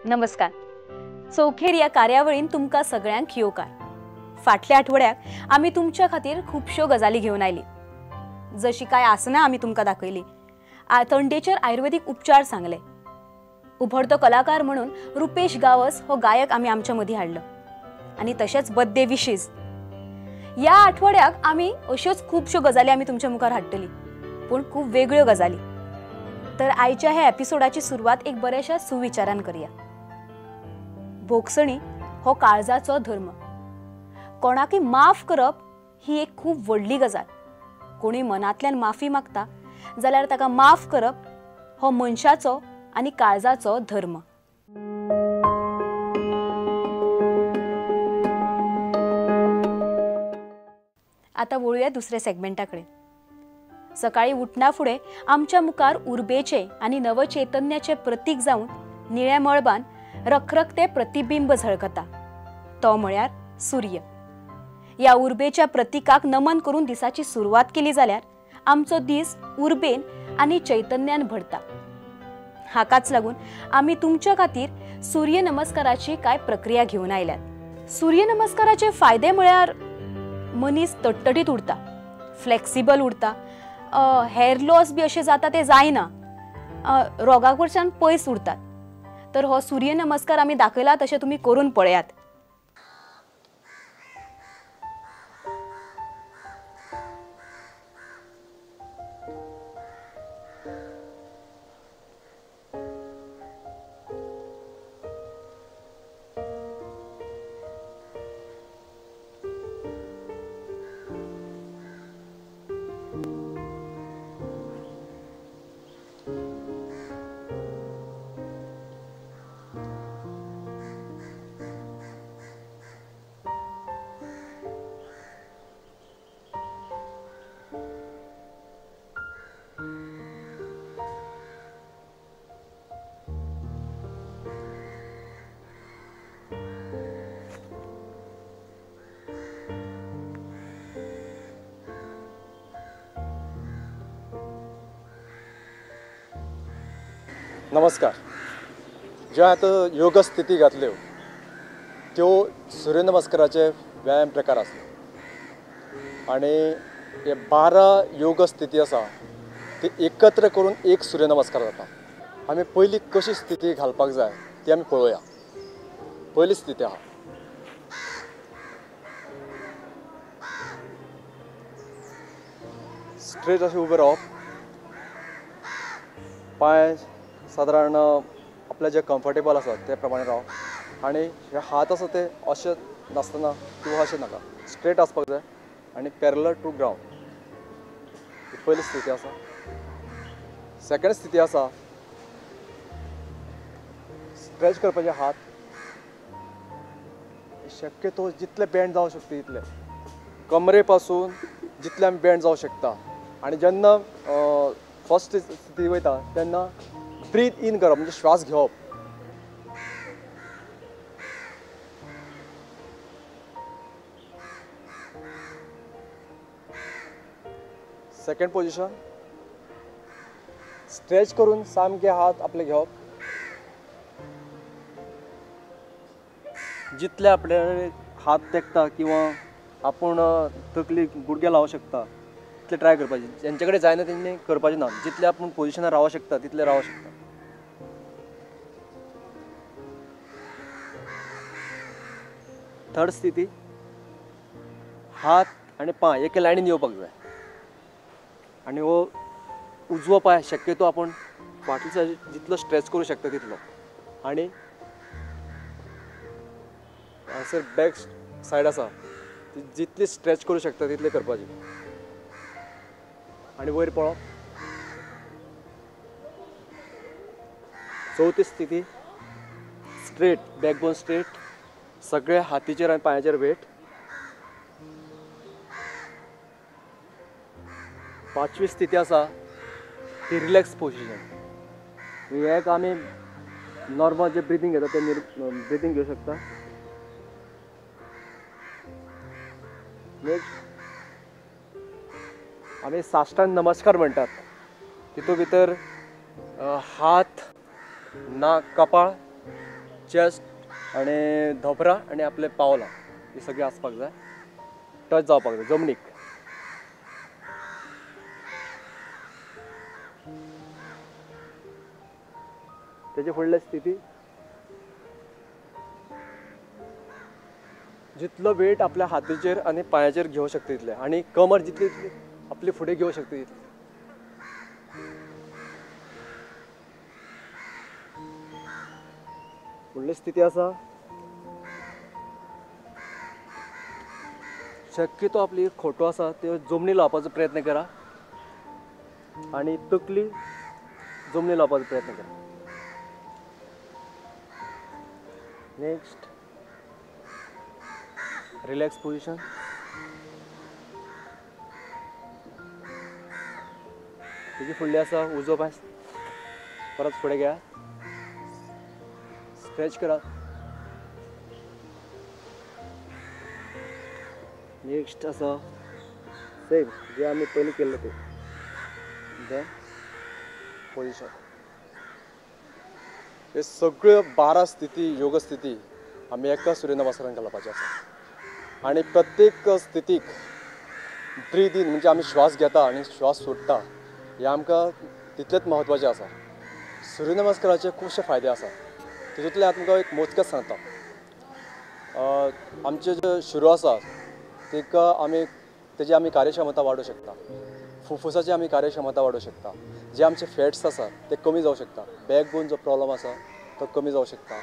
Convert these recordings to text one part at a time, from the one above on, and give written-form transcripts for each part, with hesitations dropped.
नमस्कार. चौखेर या कार्यावळीन तुमका सगळ्यांक येवकार. फाटल्या आठवड्याक आम्ही तुमच्या खातीर खूपश्यो गजाली घेऊन आयली. जशी काय आसना आम्ही तुमका दाखयली. थंडेचेर आयुर्वेदिक उपचार सांगले. उभरतो कलाकार म्हणून रुपेश गावस हो गायक आम्ही आमच्या मदी हाडलो. आणि तशेच बर्थडे विशीज. या आठवड्याक आम्ही अश्योच खूपश्यो गजाली आम्ही तुमच्या मुखार हाडटली, पण खूप वेगळ्यो गजाली. तर आयच्या ह्या एपिसोडाची सुरुवात एक बऱ्याशा सुविचारान करूया. भोगसणी हो काळजाचो धर्म. कोणाकी माफ करप ही एक खूप व्हडली गजाल. कोणी मनातल्यान माफी मागता जाल्यार ताका माफ करप हो मनशाचो आणि काळजाचो धर्म. आता वळूया दुसऱ्या सेगमेंटाकडे. सकाळी उठना फुडें आमच्या मुखार उर्बेचे आणि नवचैतन्याचे प्रतीक जावन निळ्या मळबान रखरखते प्रतिबिंब झळकता. तो म्हळ्यार सूर्य. या उर्बेच्या प्रतीकाक नमन करून दिसाची सुरुवात केली जाल्यार आमचो दीस उर्बेन आणि चैतन्यान भरता. हाकाच लागून आम्ही तुमच्या खातीर सूर्य नमस्काराची काय प्रक्रिया घेऊन आयल्यात. सूर्य नमस्काराचे फायदे म्हळ्यार मनीस तटतटीत उरता, फ्लेक्सिबल उरता, हेअर लॉस बी अशें जाता ते जायना, रोगां कडच्यान पयस उरतात. तर हो सूर्य नमस्कार आम्ही दाखयला तशें तुम्ही करून पळयात. नमस्कार. ज्या आता योग स्थिती घातल्यो त्यो सूर्यनमस्काराचे व्यायाम प्रकार आसले आणि हे 12 योग स्थिती आसा ती एकत्र करून एक सूर्यनमस्कार जाता. आमी पयली कशी स्थिती घालपाक जाय ती आमी पळोवया. पयली स्थिती आहा स्ट्रेट अशें उबें रावप. पांय साधारण आपल्या जे कम्फर्टेबल आसा ते प्रमाणे राव आणि हे हात आसा ते अशें नासतना किंवा अशें नाका, स्ट्रेट आसपाक जाय आणि पॅरलल टू ग्रावंड. ही पयली स्थिती आसा. सेकंड स्थिती आसा स्ट्रेच करपाचे हात शक्यतो जितले बेंड जावंक शकता तितले कमरे पासून जितले आमी बेंड जावंक शकता. आणि जेन्ना फर्स्ट स्थिती वयता तेन्ना ब्रीथ इन करप म्हणजे श्वास घेवप. सेकंड पोजिशन स्ट्रेच करून सामके हात आपले घेवप. जितले आपले हात तेकता किंवा आपण तकली गुडघे लावू शकता तितले ट्राय करपाचे. ज्यांचे कडेन जायना तेंनी करपाचें ना. जितले आपण पोजिशनार रावूंक शकता तितले रावूंक शकता. थर्ड स्थिती हात आणि पाय एके लायनीन येवपाक जाय आणि हो उजवो पाय शक्यतो आपण फाटल्यान जितलो स्ट्रेच करू शकता तितलो आणि हांगासर बॅक सायड आसा ती जितली स्ट्रेच करू शकता तितले करपाची आणि वयर पळप. चवथी स्थिती स्ट्रेट, बॅकबोन स्ट्रेट, सगळे हातीचेर आणि पांयाचेर वेट. पांचवी स्थिती आसा ती रिलॅक्स पोजिशन. एक आमी नॉर्मल जे ब्रिथींग घेता ते ब्रिथींग घेवं शकता. नेक्स्ट आमी साष्टांग नमस्कार म्हणटात. तितूंत भितर हात, नाक, कपाळ चेस्ट आणि धोबरा आणि आपले पावलां ही सगळी आसपाक जाय, टच जावपाक जाय जमनीक. तेजे फुडले स्थिती जितलो वेट आपल्या हातीचेर आनी पांयाचेर घेवंक शकता तितले आनी कमर जितली तितली आपली फुडें घेवंक शकता तितली. फुडली स्थिती आसा शक्यतो आपली खोटो आसा त्यो जमनी लावपाचो प्रयत्न करा आनी तकली जमनी लावपाचो प्रयत्न करा. Next relax position. तेजी फुडली आसा उजो पांय परत फुडें घ्या, स्ट्रेच करा. नेक्स्ट आसा सेम जे आमी पयलीं केल्लें तें. Then position. हे सगळ्यो 12 स्थिती योग स्थिती आमी एका सूर्य नमस्कारान घालपाचे आसा आणि प्रत्येक स्थितीक ब्रीद इन म्हणजे आमी श्वास घेता आणि श्वास सोडटा हे आमकां तितलेच म्हत्वाचें आसा. सूर्य नमस्काराचे खुबशे फायदे आसा, तितूंतले तुमकां एक मोजकेच सांगता. आमचे जे शिरो आसा तेका तेजी आमी कार्यक्षमता वाडोवंक शकता, फुफ्फुसाची आमी कार्यक्षमता वाडोवंक शकता, जे आमचे फॅट्स आसा ते कमी जावंक शकता, बॅकबोन जो प्रॉब्लम आसा तो कमी जावंक शकता,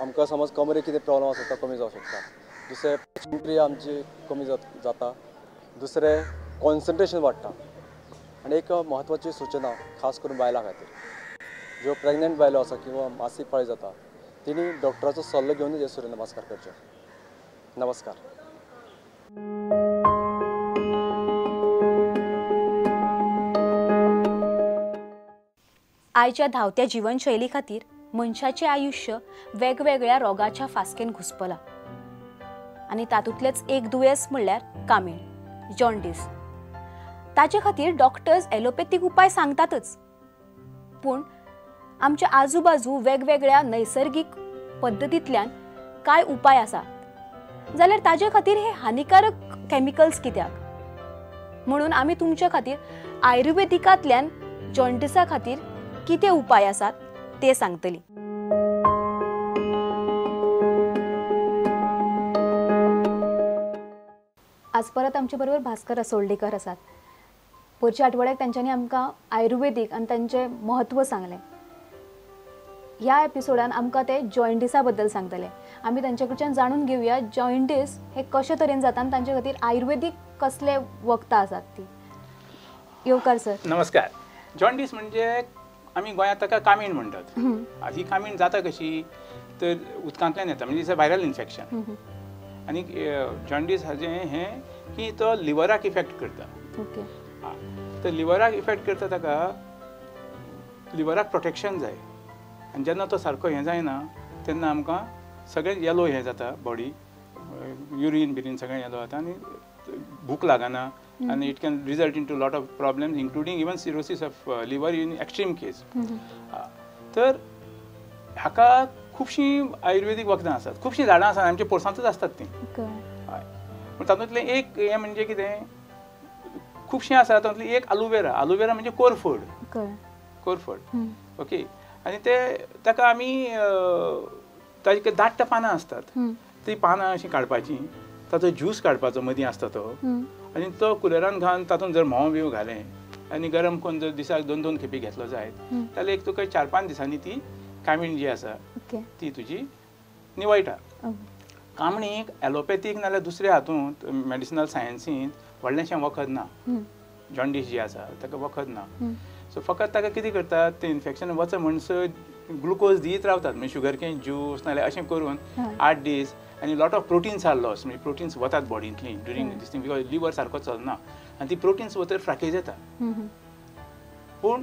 आमकां समज कमरेक कितें प्रॉब्लम आसा तो कमी जावंक शकता. दुसरें पचनक्रिया आमची कमी जाता. दुसरें कॉन्सन्ट्रेशन वाडटा. आनी एक म्हत्वाची सूचना खास करून बायलां खातीर, ज्यो प्रेग्नंट बायलो आसा किंवा मासीक पाळी जाता तेणी डॉक्टराचो सल्लो घेवनूच हे सूर्य नमस्कार करचे. नमस्कार. आयच्या धांवत्या जिवनशैली खातीर मनशाचें आयुश्य वेगवेगळ्या रोगाच्या फासकेन घुस्पलां आनी तातूंतलेंच एक दुयेंस म्हणल्यार कामीण, जॉन्डिस. ताचे खातीर डॉक्टर्स ॲलोपॅथीक उपाय सांगतातच, पूण आमच्या आजूबाजू वेगवेगळ्या नैसर्गिक पद्दतींतल्यान काय उपाय आसात जाल्यार ताचे खातीर हे हानिकारक केमिकल्स कित्याक? म्हणून आमी तुमच्या खातीर आयुर्वेदिकांतल्यान जॉन्डिसा खातीर कितें उपाय आसात ते सांगतली. आज परत आमचे बरोबर भास्कर असोल्डेकर आसात. पुढच्या आठवड्याक तांच्यांनी आमकां आयुर्वेदीक आनी तांचें महत्व सांगलें. ह्या एपिसोडान आमकां ते जॉन्डिसा बद्दल सांगतले. आमी तांचे कडच्यान जाणून घेवया जॉन्डिस हे कशे तरेन जाता आनी तांचे खातीर आयुर्वेदीक कसले वखदां आसात ती. येवकार सर. नमस्कार. जॉन्डिस म्हणजे आमी गोंयांत ताका कामीण म्हणटात. ही कामीण जाता कशी तर उदकांतल्यान येता, म्हणजे इट्स अ व्हायरल इन्फेक्शन. आनी जॉन्डिस हें की तो लिव्हराक इफेक्ट करता. ओके. तर लिव्हराक इफेक्ट करता ताका लिव्हराक प्रोटेक्शन जाय आनी जेन्ना तो सारको हें जायना तेन्ना आमकां सगळें येलो हें जाता, बॉडी युरीन बिरीन सगळें येलो जाता आनी भूक लागना and it can result into lot of problems including even cirrhosis of liver in extreme case. तर हाका खुबशीं आयुर्वेदीक वखदां आसात, खुबशीं झाडां आसात, आमच्या पोरसांतूच आसतात तीं. पूण तातूंतलें एक हें म्हणजे कितें खुबशीं आसा, तातूंतली एक आलुवेरा. आलुवेरा म्हणजे कोरफड. ओके. आनी ताका आमी ताजी दाट्ट पानां असतात, ती पानां अशीं काडपाची, ताचो ज्यूस काडपाचो मदीं आसता तो, आनी तो कुलरान घालून तातूंत जर म्होंव बिव घालें आनी गरम करून जर दिसाक 2-2 खेपी घेतलो जायत जाल्यार एक तुका 4-5 दिसांनी ती कामीण जी आसा ती तुजी निवळटा. कामणीक ॲलोपॅथीक नाल्यार दुसऱ्या हातूंत मेडिसिनल सायन्सींत व्हडलेंशें वखद ना. जॉन्डिस जी आसा ताका वखद ना. सो फकत ताका कितें करतात, तें इन्फेक्शन वच म्हणसर ग्लुकोज दित रावतात, म्हणजे शुगर केन ज्यूस नाल्यार अशें करून 8 दीस. आनी lot of proteins are loss, म्हणजे प्रोटीन्स वतात बॉडींतली during this thing, because liver सारको चलना आनी ती प्रोटीन्स वतर फ्रॅकेज येता. पूण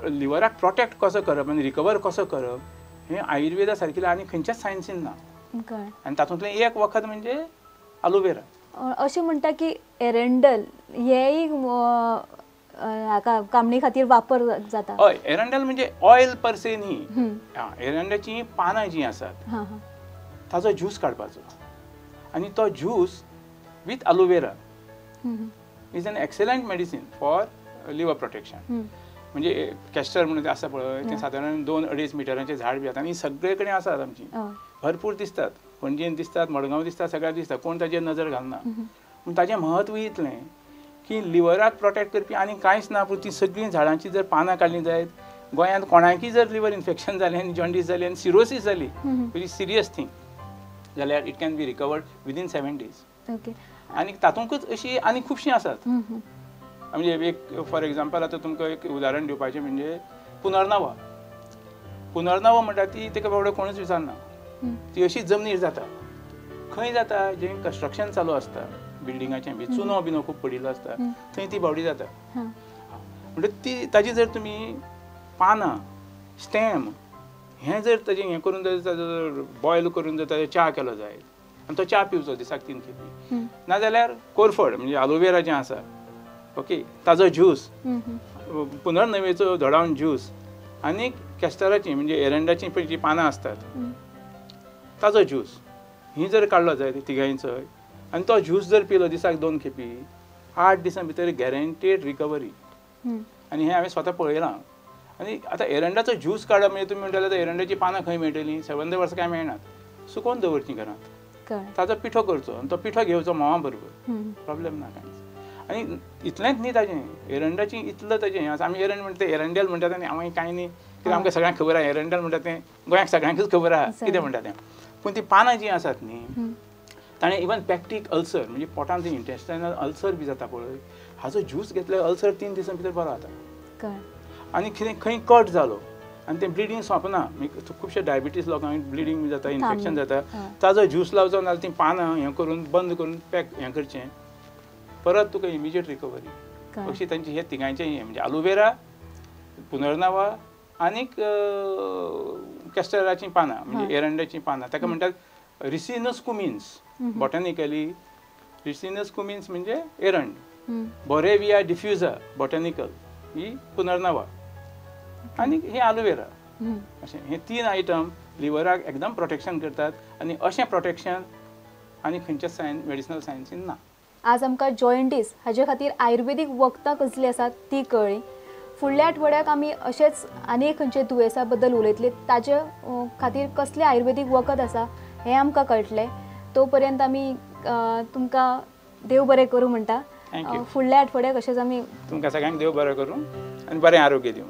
लिवराक प्रोटेक्ट कसो करप आनी रिकवर कसो करप हें आयुर्वेदा सारकिल्लें आनी खंयच्याच सायन्सीन ना. आनी तातूंतलें एक वखद म्हणजे आलोवेरा. अशें म्हणटा की एरंडल हेय हाका कामणी खातीर वापर जाता? हय, एरंडेल म्हणजे ऑयल पर से न्ही. एरंडाची पानां जी आसात ताजो ज्यूस काडपाचो आनी तो juice with aloe vera is an excellent medicine for liver protection. म्हणजे कॅस्टर म्हणून असं पळय ते साधारण 2-2.5 मिटरांचे झाड बी आसा आनी सगळे कडेन आसात आमची. भरपूर दिसतात, पणजेन दिसतात, मडगांव दिसतात, सगळ्याक दिसतात, कोण ताजेर नजर घालना. पूण ताजें म्हत्व इतलें की लिवराक प्रोटेक्ट करपी आनी कांयच ना, पूण ती सगळीं झाडांची जर पानां काडलीं जायत, गोंयांत कोणाकय जर लिवर इन्फेक्शन जालें आनी जॉन्डीस जाली आनी सिरोसीस जाली, व्हेरी सिरियस थिंग, जाल्यार it can be recovered within 7 days. आनी तातूंतच अशी आनी खुबशीं आसात. म्हणजे एक फॉर एग्जाम्पल आतां तुमकां एक उदाहरण दिवपाचें म्हणजे पुनर्नवा. पुनर्नवा म्हणटा ती ताका बाबडो कोणूच विचारना. ती अशी जमनीर जाता, खंय जाता जें कंस्ट्रक्शन चालू आसता बिल्डिंगाचें बी, चुनो बिनो खूब पडिल्लो आसता, थंय ती बावडी जाता. म्हणजे ती ताजी जर तुमी पानां, स्टेम हें जर ताजें हें करून जर बॉयल करून जर ताजो च्या केलो जायत आनी तो च्या पिवचो दिसाक 3 खेपी, नाजाल्यार कोरफड म्हणजे अलोवेरा जें आसा, ओके, ताजो ज्यूस, पुनर्नवेचो धडावन ज्यूस आनी कॅस्टराची म्हणजे एरंडाची पळय जी पानां आसतात ताजो ज्यूस ही जर काडलो जायत तिगांयचो आनी तो ज्यूस जर पिलो दिसाक 2 खेपी, 8 दिसां भितर गॅरंटेड रिकवरी. आनी हें हांवें स्वता पळयलां. आनी आतां एरंडाचो ज्यूस काडप म्हणजे तुमी म्हणटाले तर एरंडाची पानां खंय मेळटलीं? 7 वर्सां कांय मेळनात. सुकोवन दवरचीं घरांत, ताजो पिठो करचो आनी तो पिठो घेवचो म्होंवा बरोबर, प्रॉब्लेम ना कांयच. आनी इतलेंच न्ही ताजें, एरंडाची इतलो ताजें हें आसा. आमी एरंड म्हणटा तें एरंडेल म्हणटात आनी हांव कांय न्ही, कित्याक आमकां सगळ्यांक खबर आसा एरंडेल म्हणटा तें गोंयाक सगळ्यांकूच खबर आसा कितें म्हणटा तें. पूण ती पानां जीं आसात न्ही, ताणें इवन पॅक्टीक अल्सर म्हणजे पोटांत जे इंटेस्टायनल अल्सर बी जाता पळय, हाजो ज्यूस घेतल्यार अल्सर 3 दिसां भितर बरो जाता. आनी खंय कट जालो आनी तें ब्लिडींग सोंपना, खुबशे डायबिटीज लोकांक ब्लिडींग बी जाता, इन्फेक्शन जाता, ताजो ज्यूस लावचो नाजाल्यार ती पानां हें करून बंद करून पॅक हें करचें, परत तुका इमिजिएट रिकवरी. अशी तांची हे तिगांयचें हें म्हणजे अलोवेरा, पुनर्नवा आनीक कॅस्टराचीं पानां म्हणजे एरंडाचीं पानां, ताका म्हणटात रिसिनस कुमिन्स. बॉटॅनिकली रिसिनस कुमिन्स म्हणजे एरंड, बोरेविया डिफ्युजा बॉटॅनिकल ही पुनर्नवा आनी हे अलोवेरा. अशें हे 3 आयटम लिवराक एकदम प्रोटेक्शन करतात आनी अशें प्रोटेक्शन आनी खंयच्याच मेडिसिनल सायन्सीन ना. आज आमकां जॉयंटीस हाजे खातीर आयुर्वेदीक वखदां कसलीं आसात ती कळ्ळी. फुडल्या आठवड्याक आमी अशेंच आनी खंयचे दुयेंसा बद्दल उलयतले, ताजे खातीर कसलें आयुर्वेदीक वखद आसा हें आमकां कळटलें. तो पर्यंत आमी तुमकां देव बरें करूं म्हणटा. फुडल्या आठवड्याक अशेंच आमी तुमकां सगळ्यांक देव बरें करूं आनी बरें आरोग्य दिवं.